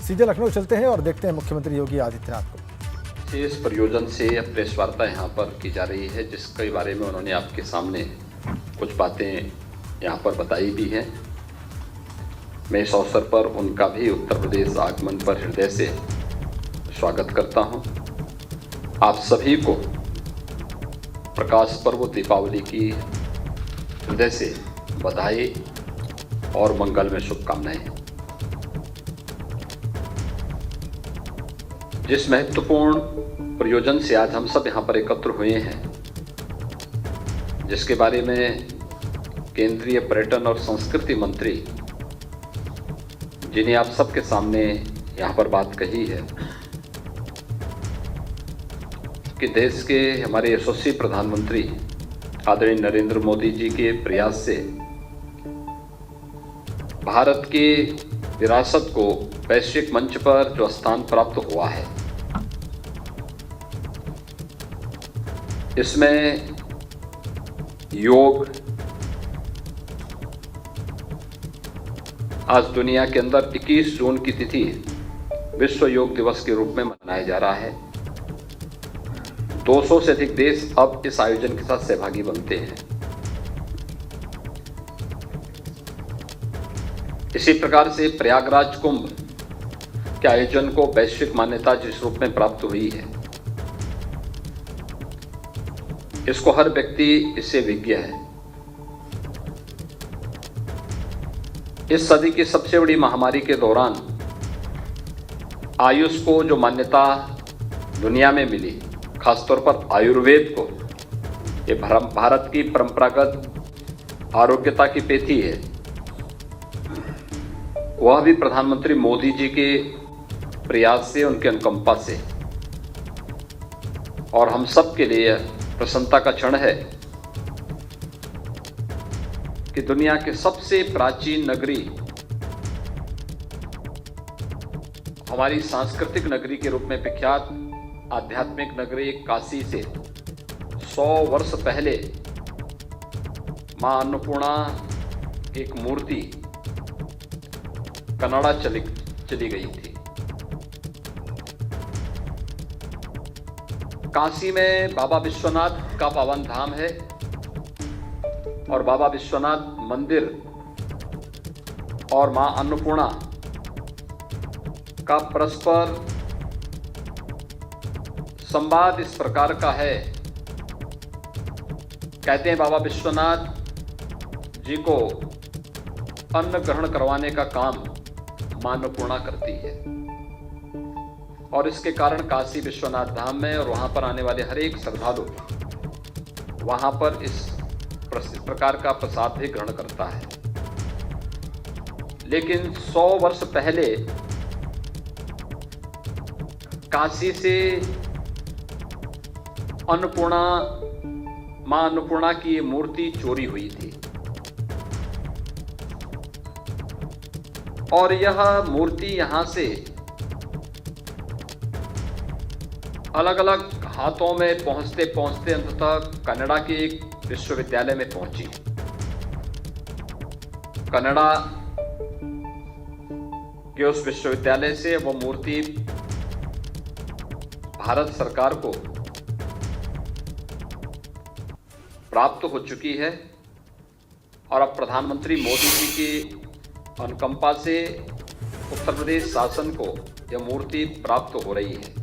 सीधे लखनऊ चलते हैं और देखते हैं मुख्यमंत्री योगी आदित्यनाथ को। इस प्रयोजन से प्रेस वार्ता यहाँ पर की जा रही है, जिसके बारे में उन्होंने आपके सामने कुछ बातें यहाँ पर बताई भी हैं। मैं इस अवसर पर उनका भी उत्तर प्रदेश आगमन पर हृदय से स्वागत करता हूँ। आप सभी को प्रकाश पर्व दीपावली की हृदय से बधाई और मंगल में शुभकामनाएं। जिस महत्वपूर्ण प्रयोजन से आज हम सब यहाँ पर एकत्र हुए हैं, जिसके बारे में केंद्रीय पर्यटन और संस्कृति मंत्री जिन्हें आप सबके सामने यहाँ पर बात कही है कि देश के हमारे यशस्वी प्रधानमंत्री आदरणीय नरेंद्र मोदी जी के प्रयास से भारत की विरासत को वैश्विक मंच पर जो स्थान प्राप्त हुआ है, इसमें योग आज दुनिया के अंदर 21 जून की तिथि विश्व योग दिवस के रूप में मनाया जा रहा है। 200 से अधिक देश अब इस आयोजन के साथ सहभागी बनते हैं। इसी प्रकार से प्रयागराज कुंभ के आयोजन को वैश्विक मान्यता जिस रूप में प्राप्त हुई है, इसको हर व्यक्ति इससे विज्ञ है। इस सदी की सबसे बड़ी महामारी के दौरान आयुष को जो मान्यता दुनिया में मिली, खासतौर पर आयुर्वेद को, ये भारत की परंपरागत आरोग्यता की पेथी है, वह भी प्रधानमंत्री मोदी जी के प्रयास से, उनके अनुकंपा से। और हम सब के लिए प्रसन्नता का क्षण है कि दुनिया के सबसे प्राचीन नगरी, हमारी सांस्कृतिक नगरी के रूप में विख्यात आध्यात्मिक नगरी काशी से 100 वर्ष पहले मां अन्नपूर्णा एक मूर्ति कनाडा चली गई थी। काशी में बाबा विश्वनाथ का पावन धाम है और बाबा विश्वनाथ मंदिर और मां अन्नपूर्णा का परस्पर संवाद इस प्रकार का है। कहते हैं बाबा विश्वनाथ जी को अन्न ग्रहण करवाने का काम मां अन्नपूर्णा करती है और इसके कारण काशी विश्वनाथ धाम में और वहां पर आने वाले हर एक श्रद्धालु वहां पर इस प्रकार का प्रसाद भी ग्रहण करता है। लेकिन 100 वर्ष पहले काशी से अन्नपूर्णा, मां अन्नपूर्णा की ये मूर्ति चोरी हुई थी और यह मूर्ति यहां से अलग अलग हाथों में पहुंचते पहुंचते अंततः कनाडा के एक विश्वविद्यालय में पहुंची। कनाडा के उस विश्वविद्यालय से वो मूर्ति भारत सरकार को प्राप्त हो चुकी है और अब प्रधानमंत्री मोदी जी की अनुकंपा से उत्तर प्रदेश शासन को यह मूर्ति प्राप्त हो रही है।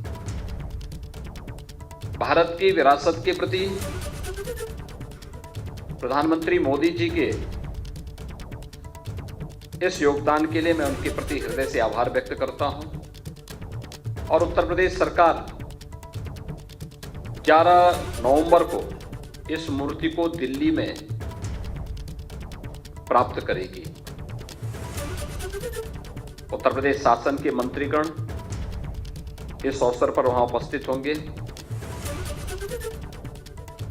भारत की विरासत के प्रति प्रधानमंत्री मोदी जी के इस योगदान के लिए मैं उनके प्रति हृदय से आभार व्यक्त करता हूं और उत्तर प्रदेश सरकार 11 नवंबर को इस मूर्ति को दिल्ली में प्राप्त करेगी। उत्तर प्रदेश शासन के मंत्रीगण इस अवसर पर वहां उपस्थित होंगे।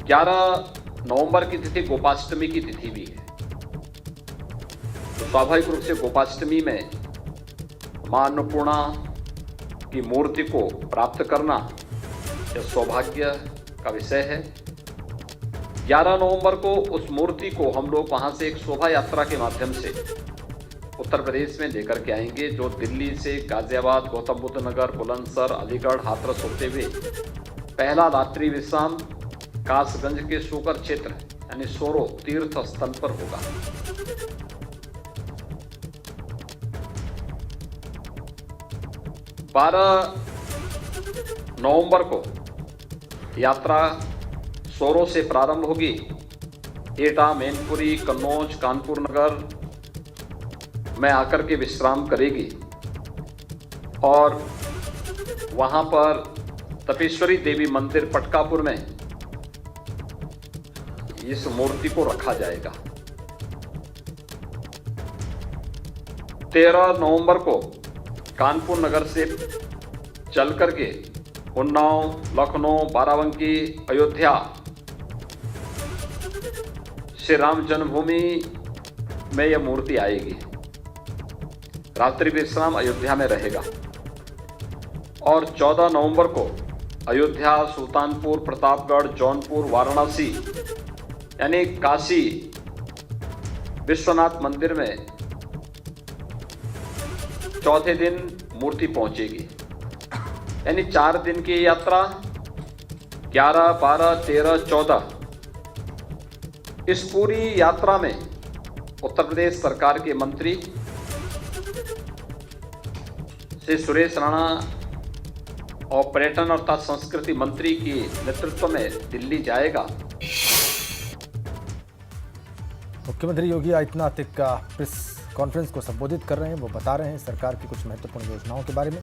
11 नवंबर की तिथि गोपाष्टमी की तिथि भी है, तो स्वाभाविक रूप से गोपाष्टमी में मां अन्नपूर्णा की मूर्ति को प्राप्त करना यह सौभाग्य का विषय है। 11 नवंबर को उस मूर्ति को हम लोग वहां से एक शोभा यात्रा के माध्यम से उत्तर प्रदेश में लेकर के आएंगे, जो दिल्ली से गाजियाबाद, गौतम बुद्ध नगर, बुलंदशहर, अलीगढ़, हाथरस होते हुए पहला रात्रि विश्राम कासगंज के शोकर क्षेत्र यानी सोरो तीर्थ स्थल पर होगा। नवंबर को यात्रा सोरो से प्रारंभ होगी। एटा, मैनपुरी, कन्नौज, कानपुर नगर में आकर के विश्राम करेगी और वहां पर तपेश्वरी देवी मंदिर पटकापुर में इस मूर्ति को रखा जाएगा। 13 नवंबर को कानपुर नगर से चल करके उन्नाव, लखनऊ, बाराबंकी, अयोध्या श्री राम जन्मभूमि में यह मूर्ति आएगी। रात्रि विश्राम अयोध्या में रहेगा और 14 नवंबर को अयोध्या, सुल्तानपुर, प्रतापगढ़, जौनपुर, वाराणसी यानी काशी विश्वनाथ मंदिर में चौथे दिन मूर्ति पहुंचेगी। यानी 4 दिन की यात्रा 11, 12, 13, 14। इस पूरी यात्रा में उत्तर प्रदेश सरकार के मंत्री श्री सुरेश राणा और पर्यटन और संस्कृति मंत्री के नेतृत्व में दिल्ली जाएगा। मुख्यमंत्री योगी आदित्यनाथ का प्रेस कॉन्फ्रेंस को संबोधित कर रहे हैं। वो बता रहे हैं सरकार की कुछ महत्वपूर्ण योजनाओं के बारे में।